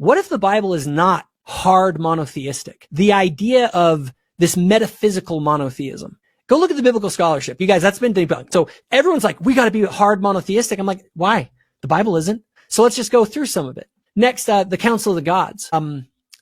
what if the Bible is not hard monotheistic? The idea of this metaphysical monotheism. Go look at the biblical scholarship. You guys, that's been debunked. So everyone's like, we got to be hard monotheistic. I'm like, why? The Bible isn't. So let's just go through some of it. Next, the Council of the Gods.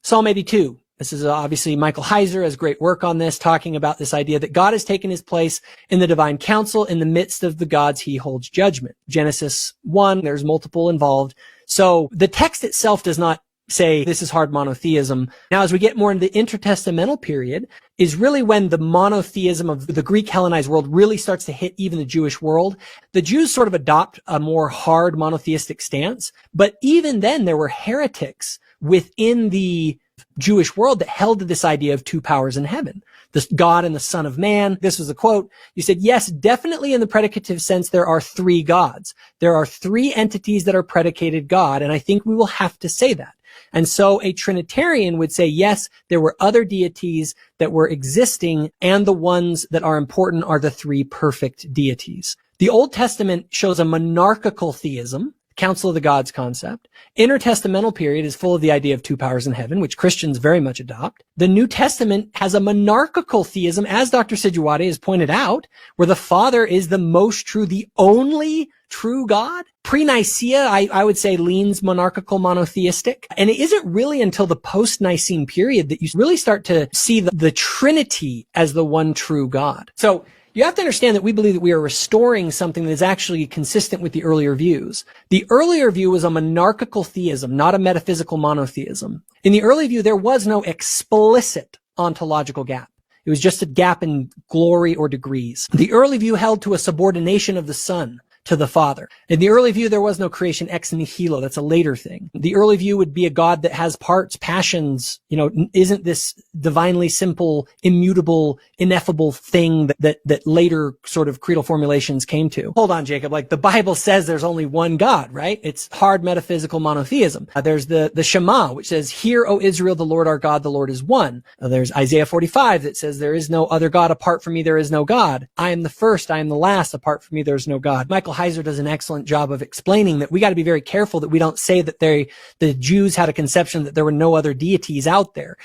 Psalm 82. This is obviously Michael Heiser has great work on this, talking about this idea that God has taken his place in the divine council. In the midst of the gods, he holds judgment. Genesis 1, there's multiple involved. So the text itself does not say this is hard monotheism. Now, as we get more into the intertestamental period, is really when the monotheism of the Greek Hellenized world really starts to hit even the Jewish world. The Jews sort of adopt a more hard monotheistic stance, but even then there were heretics within the Jewish world that held to this idea of two powers in heaven, this God and the Son of Man. This was a quote. You said, yes, definitely in the predicative sense, there are three gods. There are three entities that are predicated God, and I think we will have to say that. And so a Trinitarian would say, yes, there were other deities that were existing, and the ones that are important are the three perfect deities. The Old Testament shows a monarchical theism, Council of the Gods concept. Intertestamental period is full of the idea of two powers in heaven, which Christians very much adopt. The New Testament has a monarchical theism, as Dr. Sijuwade has pointed out, where the Father is the most true, the only true God. Pre-Nicaea, I would say, leans monarchical monotheistic. And it isn't really until the post-Nicene period that you really start to see the Trinity as the one true God. So you have to understand that we believe that we are restoring something that is actually consistent with the earlier views. The earlier view was a monarchical theism, not a metaphysical monotheism. In the early view, there was no explicit ontological gap. It was just a gap in glory or degrees. The early view held to a subordination of the Son to the Father. In the early view, there was no creation ex nihilo. That's a later thing. The early view would be a God that has parts, passions, isn't this divinely simple, immutable, ineffable thing that later sort of creedal formulations came to. Hold on, Jacob. Like the Bible says there's only one God, right? It's hard metaphysical monotheism. There's the Shema, which says, "Hear, O Israel, the Lord our God, the Lord is one." There's Isaiah 45 that says, "There is no other God apart from me, there is no God. I am the first, I am the last, apart from me, there is no God." Michael Heiser does an excellent job of explaining that we got to be very careful that we don't say that the Jews had a conception that there were no other deities out there,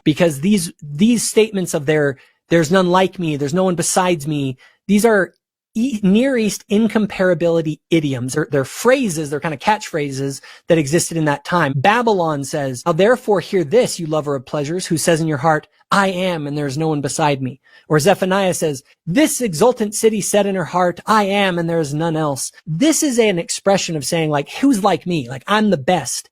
because these statements of there's none like me, there's no one besides me, these are Near East incomparability idioms. They're phrases, they're kind of catchphrases that existed in that time. Babylon says, "Now therefore hear this, you lover of pleasures, who says in your heart, I am, and there is no one beside me." Or Zephaniah says, "This exultant city said in her heart, I am, and there is none else." This is an expression of saying, like, who's like me? Like, I'm the best.